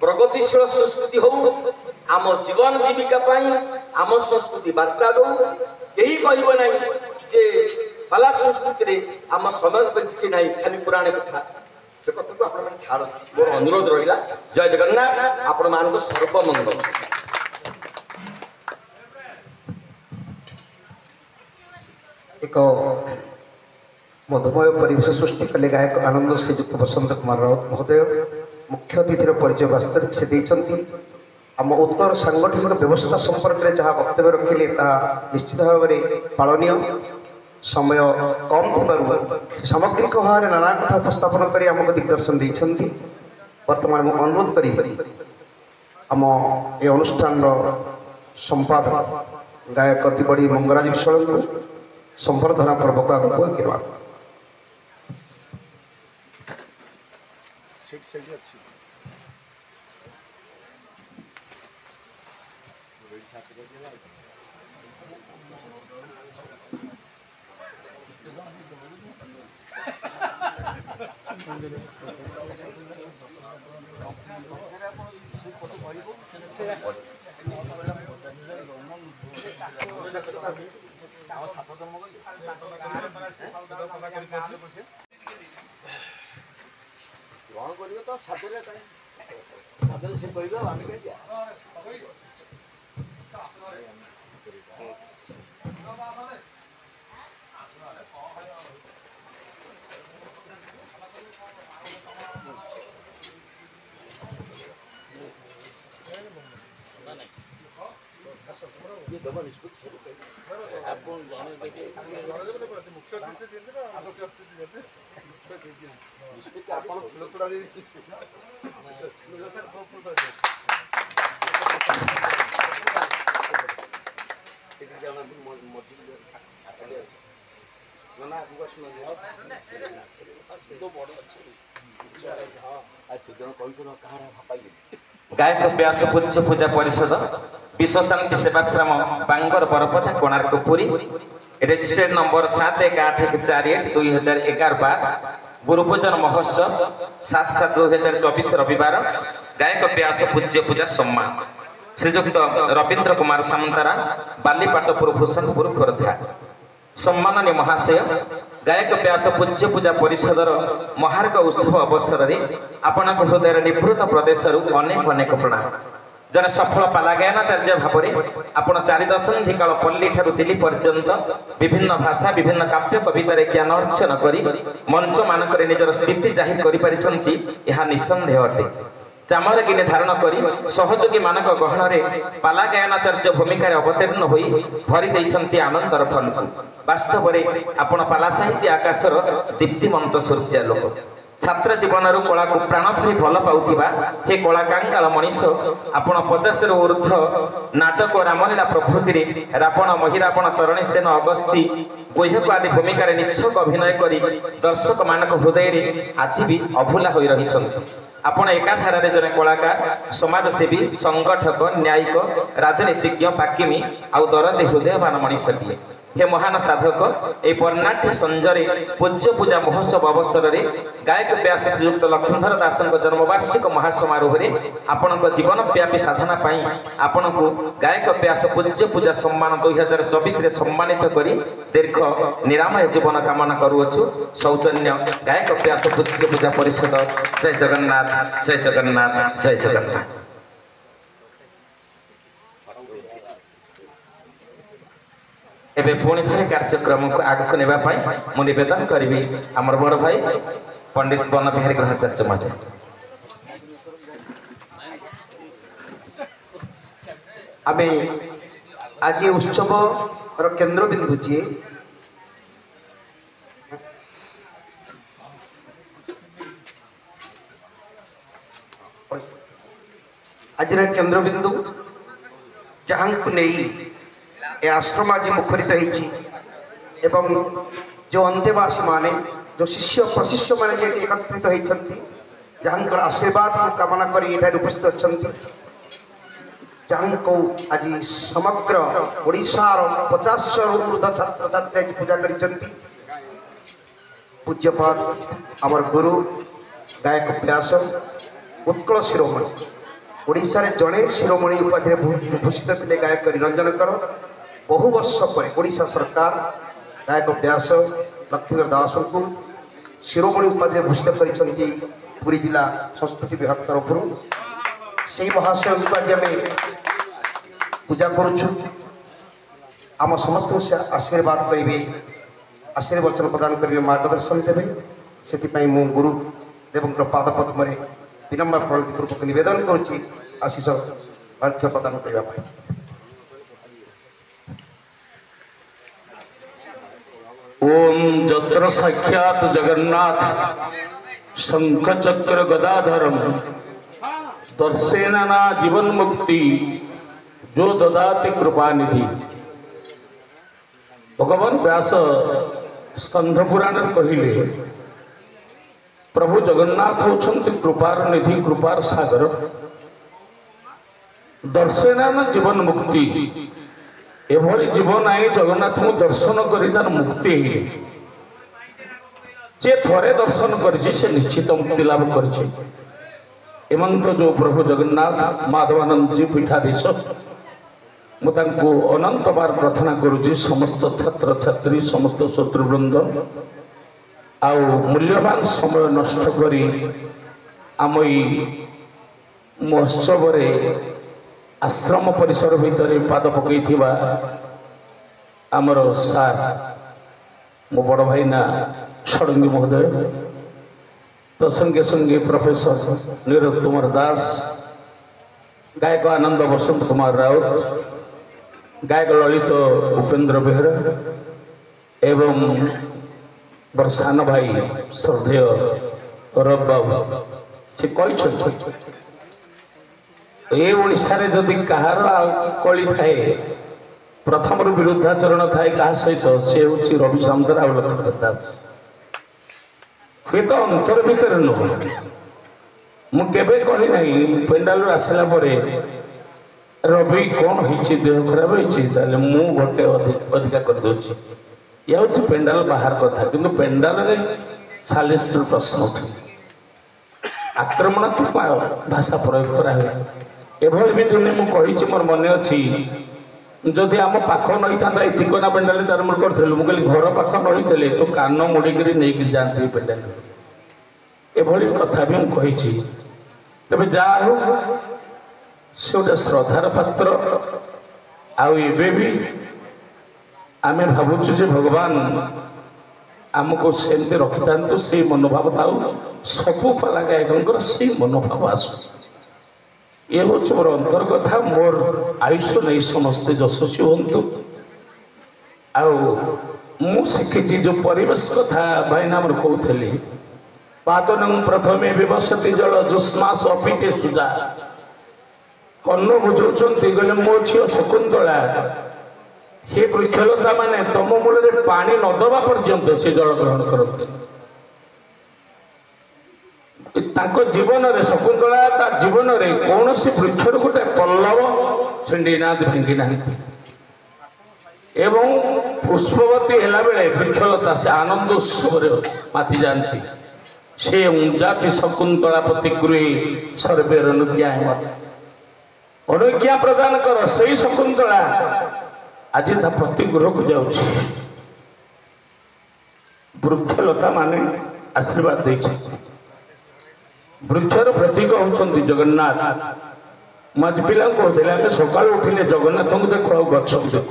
प्रगतिशील संस्कृति हो आम जीवन जीविका पाई आम संस्कृति वार्ता दो यही कहब ना जे पाला संस्कृति रे आम समाज किसी ना खाली पुराण कथा से कथा को आपण माने छाड़ मोर अनुरोध रहिला जय जगन्नाथ आपण मान सर्व मंगल एक मधुमय परिवेश सृष्टि कले गायक आनंद श्रीजुक्त बसंत कुमार राउत महोदय मुख्य अतिथि परिचय वास्तविक से देते आम उत्तर सांगठनिक व्यवस्था संपर्क में जहाँ वक्तव्य रखिले निश्चित भाव में पालनीय समय कम थी सामग्रिक भाव में नाना कथा उपस्थापन कर आमको दिग्दर्शन देते बर्तमान मुझे अनुरोध करी आम ये अनुष्ठान संपादक गायक अति बड़ी मंगराज विश्वाल को संबर्धना पूर्वक आगे गिरवा गायक व्यास पूज्य पूजा परिषद विश्व शांति सेवाश्रम बांगर बरपदा कोणार्क पुरी रेजिस्ट्रेड नंबर 7181482011 गुरुपूजन महोत्सव 7/7/2024 रविवार गायक व्यास पूज्य पूजा सम्मान श्रीजुक्त रवींद्र कुमार सामंतारा बालीपाटपुर भूषणपुर खोर्धा सम्माननीय महाशय गायक व्यास पूज्य पूजा परिषदर महार्ग उत्सव अवसर में आपण हृदय निवृत्त प्रदेश अनेक अनेक प्रणाम जन सफल पालागायनाचार्य भाव में आपण 4 दशंधि काल पल्ली ठारू दिल्ली पर्यंत विभिन्न भाषा विभिन्न काव्य कवितार ज्ञान अर्जन कर मंच मानक निजर स्थिति जाहिर कर निसंदेह अटे चामरगिनी धारण कर सहयोगी मानक गहन पाला गायनाचार्य भूमिका अवतीर्ण हो भरी देइछंती आनंदर फल वास्तव में आपण पाला साहित्य आकाशर दीप्तिमंत सूर्यालोक छात्र जीवन कला को प्राण भरी भल पाउथिबा हे कला कांगाल मनीष आपण 50 रु ऊर्ध्व नाटक रामलीला प्रभृति रावण महिरावण तरणी सेन अगस्ती गुह्यक आदि भूमिका निच्छक अभिनय करी दर्शक मानक हृदय आज भी अभूला हो रही आपण एकाधारे जने कलाकार समाजसेवी संगठक न्यायिक राजनीतिज्ञ पाकिमी आउ दरदी हृदयवान मनीषटिए हे महान साधक ए वर्णाढ्य संजरे पूज्य पूजा महोत्सव अवसर में गायक व्यास श्रीयुक्त लक्ष्मणधर दास जन्मवार्षिक महासमारोह में आपण जीवन व्यापी साधना पाई आपण को गायक व्यास पूज्य पूजा सम्मान 2024 रे सम्मानित करी दीर्घ निरामय जीवन कामना करूछु सौजन्य गायक व्यास पूज्य पूजा परिषद जय जगन्नाथ जय जगन्नाथ जय जगन्नाथ। एबे पुणी थे कार्यक्रम को आगक नेबा पाई मु निवेदन करी आमर बड़ भाई पंडित बन बिहारी ग्रहाचार्य महोदय। आमे आज ये उत्सव केंद्र बिंदु जी आज केंद्र बिंदु जहां को नहीं ए आश्रम आज मुखरित एवं जो अंतेवासी माने जो शिष्य प्रशिष्य माने एकत्रित होती जहां आशीर्वाद को कामना कर उपस्थित अच्छा जहां को आज समग्र ओडिशार 50 ऊर्ध्व छात्र छात्री पूजा कर पूज्यपाद आमर गुरु गायक व्यास उत्कल शिरोमणि ओडिशा रे जड़े शिरोमणि उपाधि भूषित थे गायक निरंजन कर बहु वर्ष पर ओडिशा सरकार गायक व्यास लक्ष्मीधर दास को शिरोमणि उपाधि भूषित कर पुरी जिला संस्कृति विभाग तरफ से महाशय को आज आम पूजा करुचु आम समस्त से आशीर्वाद करेंगे आशीर्वचन प्रदान करेंगे मार्गदर्शन देवे से मु गुरु देव पाद पद्म विनम्र प्रणतिपूर्वक निवेदन करुच्ची आशीष अर्घ्य प्रदान करने। ओम जत्र साक्षात जगन्नाथ शंख चक्र गदाधरम दर्शेना जीवन मुक्ति जो ददाति कृपा निधि। भगवान व्यास स्कंध पुराण कहले प्रभु जगन्नाथ होछन्ति कृपार निधि कृपार सागर दर्शेना जीवन मुक्ति एभली जीवन आई जगन्नाथ को दर्शन करी तार मुक्ति जे थरे दर्शन करिछि से निश्चित मुक्ति लाभ करिछि। एमंत जो प्रभु जगन्नाथ माधवानंद जी पीठाधीश मुझे अनंत बार प्रार्थना करुच्ची समस्त छात्र छात्री समस्त शत्रुवृंद आउ मूल्यवान समय नष्ट करी आम महोत्सव आश्रम परिसर भितर पाद पकई आमर सार मो बड़ भाई ना षडंगी महोदय तो संगे संगे प्रोफेसर नीरज कुमार दास गायक आनंद बसंत कुमार राउत गायक ललित उपेंद्र बेहरा एवं बरसान भाई श्रद्धेय रब बाबू से ये ओडिशा रे जदि कहार कली थाए प्रथम विरुद्धाचरण थाए क्या सहित से हूँ रवि सामंतर आ लक्ष्मण दास हुए तो अंतर भितर नुह मुझे कही ना पेंडाल आसला रवि कौन होती देह खराब होती गोटे अधिका करदे या हूँ पेंडाल बाहर कथा कि पेंडाल सालिस प्रश्न उठे आक्रमणात्मक भाषा प्रयोग कराए एभली भी दिने मुझे मोर मन अच्छी जदि आम पाख नई था तिकोना पेंडाल तार मोर करूँ मुझे घर पाख नई थे तो कान मोड़िक नहीं जाती पेंडाल एभली कथा भी मुझे तेज जा से गोटे श्रद्धार पात्र आबे भी आम भावुचु जे भगवान आमको सेमती रखी था से मनोभाव था सबू पाला गायकों से मनोभाव आस ये हूँ मोर अंतर कथा मोर आयुष नहीं समस्ते यशस्वी हूँ आखी जो परिवेश कथा भाईना कहते पातन प्रथमे विवसति जल जुष्मास अपीते सुजा कर्ण बुझाऊँ गले मो झी शकुंतला हे वृक्षलता माने तम मूल पानी न दबा पर्यंत से जल ग्रहण करते जीवन रे शकुंतला ता जीवन रे कौन सी वृक्षर गोटे पल्लव छिंडी ना भांगी ना एवं पुष्पवती है बेले वृक्षलता से आनंद उत्सव माति जाती से जाति शकुंतला प्रति गृही सर्वे अनुज्ञा अनुज्ञा प्रदान कर से शकुंतला आज ता प्रति गृह को जाऊँ वृक्षलता माने आशीर्वाद दे वृक्षर प्रतीक होती जगन्नाथ मज पिला कहते आम सका उठिले जगन्नाथ को देख गछ को देख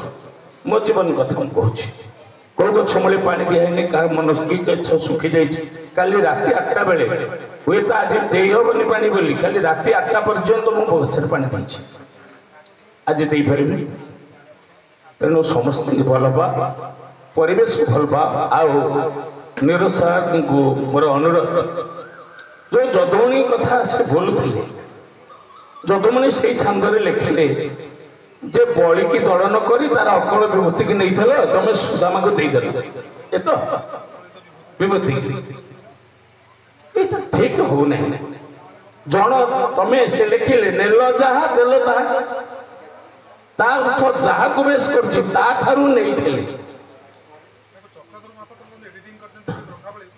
मो जीवन कथा मुझे कौ गछ मूले पानी दिखाई क्या मन कि गछ सुखी जाइए काली राति 8टा बेले हुए तो आज दे हेनी पानी बोली काली राति 8टा पर्यंत मो गछर पानी देछि आज दे पारि तेणु समस्त भल पा परिवेश को भल पा आओ निरसार को मोर अनुरोध जो जदुमणि कथा से बोलुले जदुमणि से छांदे लिखिले जे बड़ी की दलन करी तार अकल विभूति की नहीं तुम सुदामा को देदेल ये तो विभूति ये तो ठीक हो नहीं जन तमें से लिखिले नेल जहा देल ताहा जहा को बेस कर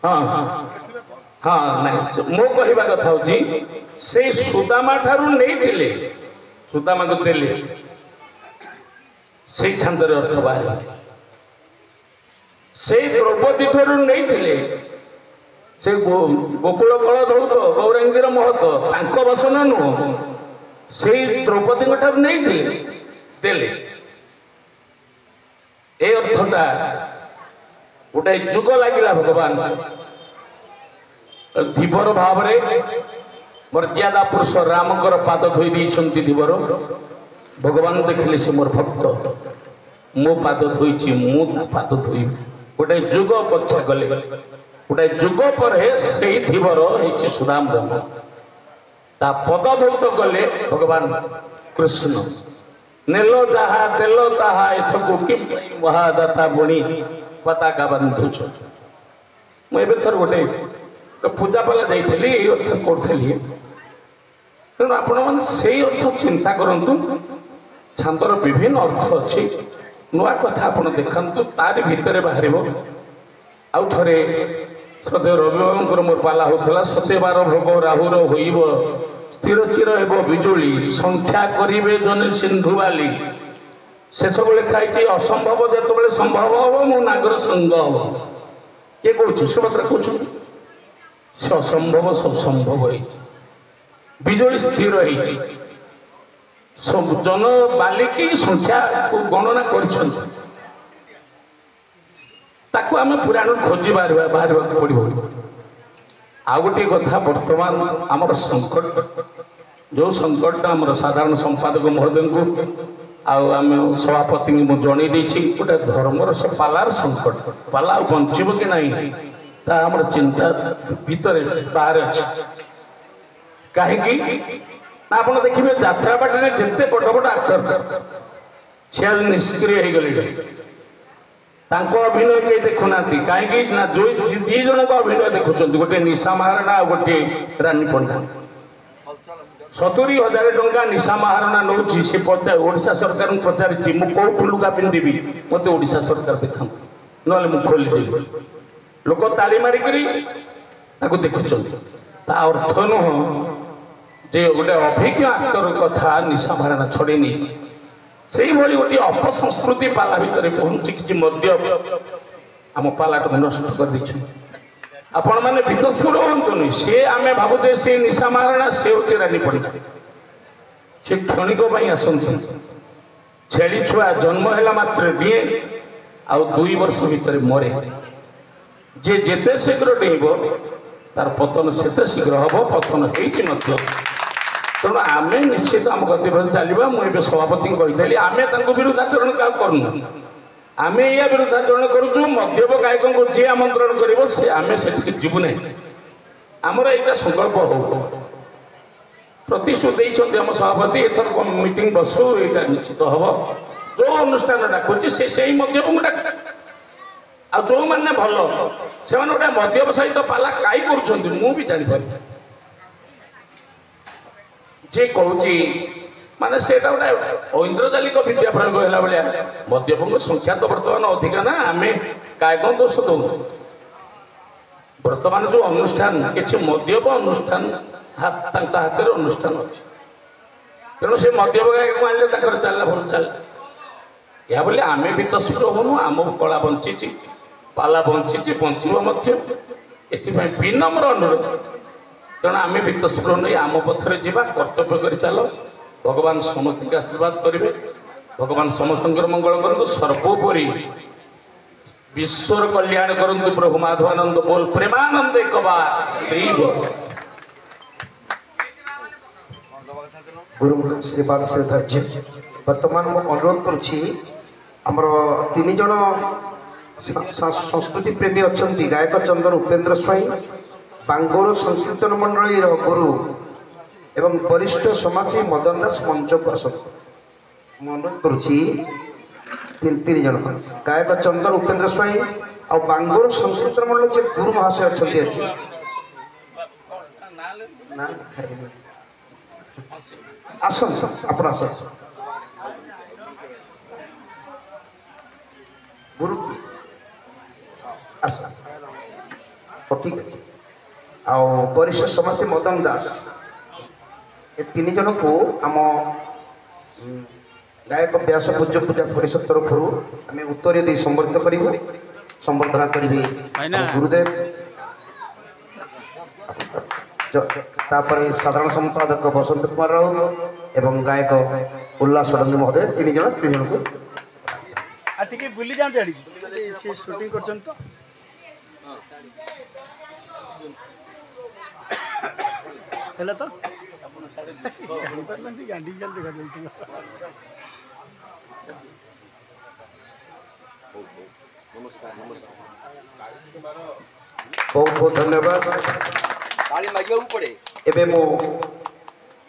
ହଁ ହଁ ନାଇଁ ମୋ କହିବା କଥା ହଉଛି ସେଇ ସୁଦାମା ଠାରୁ ନେଇଥିଲେ ସୁଦାମାକୁ ଦେଲେ ସେଇ ଛାନ୍ଦରେ ଅର୍ଥ ବାହାରିଲା ସେଇ ଦ୍ରୌପଦୀ ଠାରୁ ନେଇଥିଲେ ସେ ଗୋକୁଳ କଳ ଧୌତ ଗୌରାଙ୍ଗୀର ମହତ ତାଙ୍କ ବସନ ନୁହଁ ସେଇ ଦ୍ରୌପଦୀଙ୍କ ଠାରୁ ନେଇଥିଲେ ଦେଲେ ଏ ଅର୍ଥଟା ଗୋଟେ ଯୁଗ ଲାଗିଲା ଭଗବାନ ଧୀବର ଭାବରେ ମର୍ଯ୍ୟାଦା ପୁରୁଷ ରାମଙ୍କର ପାଦ ଧୋଇ ଦେଇଛନ୍ତି ଧୀବର ଭଗବାନ ଦେଖିଲେ ସେ ମୋର ଭକ୍ତ ମୋ ପାଦ ଧୋଇଛି ମୁଁ ତା ପାଦ ଧୋଇବି ଗୋଟେ ଯୁଗ ଅପେକ୍ଷା କଲେ ଗୋଟେ ଯୁଗ ପରେ ସେଇ ଧୀବର ହେଇଛି ସୁଦାମ ରାମ ତା ପଦ ଧୌତ କଲେ ଭଗବାନ କୃଷ୍ଣ ନେଲ ଯାହା ଦେଲ ତାହା ଏଥକୁ କି ମହାଦାତା ବଣି ପତାକା ବାନ୍ଧୁଛ ମୁଁ ଏବେ ଥର ଗୋଟେ ପୂଜା ପାଲା ଯାଇଥିଲି ଏଇ ଅର୍ଥ କରୁଥିଲି ତେଣୁ ଆପଣମାନେ ସେଇ ଅର୍ଥ ଚିନ୍ତା କରନ୍ତୁ ଛାନ୍ଦର ବିଭିନ୍ନ ଅର୍ଥ ଅଛି ନୂଆ କଥା ଆପଣ ଦେଖନ୍ତୁ ତାରି ଭିତରେ ବାହାରିବ ଆଉ ଥରେ ଶ୍ରଦ୍ଧେୟ ରବିବାବୁଙ୍କର ମୋର ପାଲା ହଉଥିଲା ସତେବାର ଭୋଗ ରାହୁର ହୋଇବ ସ୍ଥିର ଚିର ହେବ ବିଜୁଳି ସଂଖ୍ୟା କରିବେ ଜଣେ ସିନ୍ଧୁ ବାଲି ସେସବୁ ଲେଖା ହେଇଛି ଅସମ୍ଭବ ଯେତେବେଳେ ସମ୍ଭବ ହବ ମୋ ନାଗର ସଙ୍ଗ ହବ କିଏ କହୁଛି ସୁଭଦ୍ରା କହୁଛନ୍ତି ସେ ଅସମ୍ଭବ ସବୁ ସମ୍ଭବ ହେଇଛି ବିଜୁଳି ସ୍ଥିର ହେଇଛି ଜନ ବାଲିକି ସଂଖ୍ୟାକୁ ଗଣନା କରିଛନ୍ତି ତାକୁ ଆମେ ପୁରାଣରୁ ଖୋଜି ବାହାରିବାକୁ ପଡ଼ିବ ଆଉ ଗୋଟିଏ କଥା ବର୍ତ୍ତମାନ ଆମର ସଙ୍କଟ ଯେଉଁ ସଙ୍କଟଟା ଆମର ସାଧାରଣ ସମ୍ପାଦକ ମହୋଦୟଙ୍କୁ ଆଉ ଆମେ ସଭାପତିଙ୍କୁ ମୁଁ ଜଣେଇ ଦେଇଛି ଗୋଟେ ଧର୍ମର ସେ ପାଲାର ସଙ୍କଟ ପାଲା ଆଉ ବଞ୍ଚିବ କି ନାହିଁ ତାହା ଆମର ଚିନ୍ତା ଭିତରେ ବାହାରେ ଅଛି କାହିଁକି ନା ଆପଣ ଦେଖିବେ ଯାତ୍ରା ପାର୍ଟିରେ ଯେତେ ବଡ଼ ବଡ଼ ଆକ୍ଟର ସେ ଆଜି ନିଷ୍କ୍ରିୟ ହେଇଗଲେ ତାଙ୍କ ଅଭିନୟ କେହି ଦେଖୁନାହାନ୍ତି କାହିଁକି ନା ଦି ଜଣଙ୍କ ଅଭିନୟ ଦେଖୁଛନ୍ତି ଗୋଟେ ନିଶା ମହାରଣା ଆଉ ଗୋଟିଏ ରାନୀ ପଣ୍ଡା 70,000 ଟଙ୍କା ନିଶା ମହାରଣା ନେଉଛି ସେ ଓଡ଼ିଶା ସରକାରଙ୍କୁ ପଚାରିଛି ମୁଁ କୋଉ ଫୁଲୁକା ପିନ୍ଧିବି ମତେ ଓଡ଼ିଶା ସରକାର ଦେଖାନ୍ତୁ ନହେଲେ ମୁଁ ଖୋଲିଦେବି ଲୋକ ତାଳି ମାରିକରି ତାକୁ ଦେଖୁଛନ୍ତି ତା ଅର୍ଥ ନୁହଁ ଯେ ଗୋଟେ ଅଭିଜ୍ଞ ଆକ୍ଟର କଥା ନିଶା ମହାରଣା ଛଡ଼େଇ ନେଇଛି ସେଇଭଳି ଗୋଟିଏ ଅପସଂସ୍କୃତି ପାଲା ଭିତରେ ପହଞ୍ଚି କିଛି ମଧ୍ୟ ଆମ ପାଲାଟାକୁ ନଷ୍ଟ କରିଦେଇଛନ୍ତି ଆପଣମାନେ ବିତସ୍ପୃହ ହୁଅନ୍ତୁନି ସେ ଆମେ ଭାବୁଛେ ସେ ନିଶା ମହାରଣା ସେ ହେଉଛି ରାନୀ ପଣ୍ଡା ସେ କ୍ଷଣିକ ପାଇଁ ଆସନ୍ତି ଛେଳି ଛୁଆ ଜନ୍ମ ହେଲା ମାତ୍ର ଡିଏ ଆଉ 2 ବର୍ଷ ଭିତରେ ମରେ ଯେ ଯେତେ ଶୀଘ୍ର ଡେଇଁବ ତାର ପତନ ସେତେ ଶୀଘ୍ର ହବ ପତନ ହେଇଛି ମଧ୍ୟ ତେଣୁ ଆମେ ନିଶ୍ଚିତ ଆମ ଗତିପଥ ଚାଲିବା ମୁଁ ଏବେ ସଭାପତିଙ୍କୁ କହିଥିଲି ଆମେ ତାଙ୍କ ବିରୁଦ୍ଧାଚରଣ କାହାକୁ କରୁନୁ ଆମେ ଏଇଆ ବିରୁଦ୍ଧାଚରଣ କରୁଛୁ ମଦ୍ୟପ ଗାୟକଙ୍କୁ ଯିଏ ଆମନ୍ତ୍ରଣ କରିବ ସେ ଆମେ ସେଠିକି ଯିବୁ ନାହିଁ ଆମର ଏଇଟା ସଂକଳ୍ପ ହଉ ପ୍ରତିଶ୍ରୁତି ଦେଇଛନ୍ତି ଆମ ସଭାପତି ଏଥର ମିଟିଂ ବସୁ ଏଇଟା ନିଶ୍ଚିତ ହବ ଯୋଉ ଅନୁଷ୍ଠାନ ଡାକୁଛି ସେ ସେଇ ମଦ୍ୟପଙ୍କୁ ଡାକ ଆଉ ଯୋଉମାନେ ଭଲ ସେମାନେ ଗୋଟେ ମଦ୍ୟପ ସହିତ ପାଲା କାଇ କରୁଛନ୍ତି ମୁଁ ବି ଜାଣିପାରି ଯିଏ କହୁଛି ମାନେ ସେଇଟା ଗୋଟେ ଐନ୍ଦ୍ରଜାଲିକ ବିଦ୍ୟା ପ୍ରୟୋଗ ହେଲା ଭଳିଆ ମଦ୍ୟପଙ୍କ ସଂଖ୍ୟା ତ ବର୍ତ୍ତମାନ ଅଧିକା ନା ଆମେ କାୟ କଣ ଦୋଷ ଦଉଛୁ ବର୍ତ୍ତମାନ ଯୋଉ ଅନୁଷ୍ଠାନ କିଛି ମଦ୍ୟପ ଅନୁଷ୍ଠାନ ତାଙ୍କ ହାତରେ ଅନୁଷ୍ଠାନ ଅଛି ତେଣୁ ସେ ମଦ୍ୟପ ଗାୟକକୁ ଆଣିଲେ ତାଙ୍କର ଚାଲିଲା ଭଲ ଚାଲିଲା ଏହା ବୋଲି ଆମେ ବିତସ୍ପୃହ ହଉନୁ ଆମ କଳା ବଞ୍ଚିଛି ପାଲା ବଞ୍ଚିଛି ବଞ୍ଚିବ ମଧ୍ୟ ଏଥିପାଇଁ ବିନମ୍ର ଅନୁରୋଧ ତେଣୁ ଆମେ ବିତସ୍ପୃହ ନେଇ ଆମ ପଥରେ ଯିବା କର୍ତ୍ତବ୍ୟ କରି ଚାଲ ଭଗବାନ ସମସ୍ତଙ୍କୁ ଆଶୀର୍ବାଦ କରିବେ ଭଗବାନ ସମସ୍ତଙ୍କର ମଙ୍ଗଳ କରନ୍ତୁ ସର୍ବୋପରି ବିଶ୍ୱର କଲ୍ୟାଣ କରନ୍ତୁ ପ୍ରଭୁ ମାଧବାନନ୍ଦ ବୋଲ ପ୍ରେମାନନ୍ଦ କବା ଗୁରୁଙ୍କ ଆଶୀର୍ବାଦ ଶ୍ରଦ୍ଧାର୍ଯ୍ୟ ବର୍ତ୍ତମାନ ମୁଁ ଅନୁରୋଧ କରୁଛି ଆମର 3 ଜଣ ସଂସ୍କୃତି ପ୍ରେମୀ ଅଛନ୍ତି ଗାୟକ ଚନ୍ଦନ ଉପେନ୍ଦ୍ର ସ୍ୱାଇଁ ବାଙ୍ଗୋର ସଂକୀର୍ତ୍ତନ ମଣ୍ଡଳୀର ଗୁରୁ ଏବଂ ବରିଷ୍ଠ ସମାଜୀ ମଦନ ଦାସ ମଞ୍ଚକୁ ଆସନ୍ତୁ ମୁଁ ଅନୁରୋଧ କରୁଛି 3 ଜଣ ଗାୟକ ଚନ୍ଦନ ଉପେନ୍ଦ୍ର ସ୍ୱାଇଁ ଆଉ ବାଙ୍ଗୋର ସଂକୀର୍ତ୍ତନ ମଣ୍ଡଳୀ ଯେ ଗୁରୁ ମହାଶୟ ଅଛନ୍ତି ଆଜି ଆସନ୍ତୁ ଆପଣ ଆସନ୍ତୁ ଗୁରୁ ଆସ ठीक अच्छे आउ वरिष्ठ समाजसेवी मदन दास ए 3 जन को आम गायक व्यास पूज्य पूजा परिषद तरफ आम उत्तर दे संबर्धित करूँ संबर्धना करी गुरुदेव साधारण संपादक बसंत कुमार राउत एवं गायक उल्लास षडंगी महोदय 3 जन को टिके बुली जाते आड़ी से शूटिंग करछन तो हेला तो जानि परलंती गांडी जल देखा जाइतिला बहुत बहुत धन्यवाद ताली मागियो पड़े एबे मो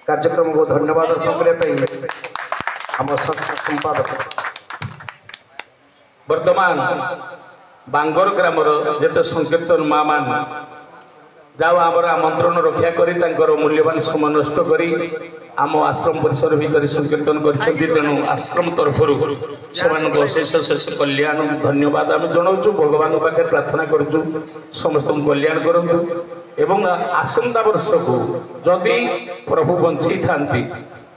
कार्यक्रम को धन्यवाद अर्पण करने आम संपादक वर्तमान बांगर ग्रामर जेते संकीर्तन माँ मान जाओ आमर आमंत्रण रक्षा करी मूल्यवान समय नष्ट करी आम आश्रम परिसर भितर संकीर्तन करेणु आश्रम तरफ से अशेष शेष कल्याण धन्यवाद आम जनाऊँ भगवान पाखे प्रार्थना करुँ समस्त कल्याण करूँ एवं आसंता वर्ष को जदि प्रभु बंचई था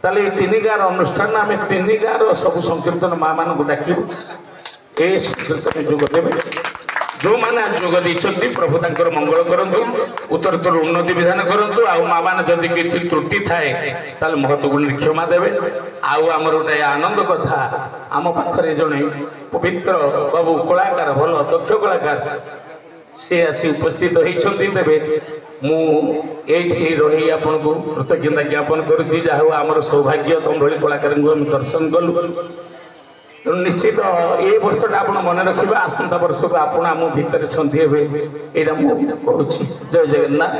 ताले 3 गाँव अनुष्ठान आम 3 गाँव सब संकीर्तन माँ मान को डाकू ए संकीर्तन जोग देवे जो मैंने जोग देते प्रभु तांकर मंगल करंतु उत्तरोत्तर उन्नति विधान करंतु आउ माँ मान जदि किसी त्रुटि थाए ताल महत्वगुण क्षमा देवे आउ आमर गोटे आनंद कथा आम पाखरे जड़े पवित्र बाबू कलाकार भल दक्ष कलाकार सी आसी उपस्थित होती तेरे मुझे रही आपन को कृतज्ञता ज्ञापन करुच्ची जहाँ आमर सौभाग्य तुम भली कलाकार दर्शन कलु निश्चित ये वर्षटा आप मन रखा आसंता वर्ष को आप आम भितर छंती हे यहाँ मुझे जय जगन्नाथ।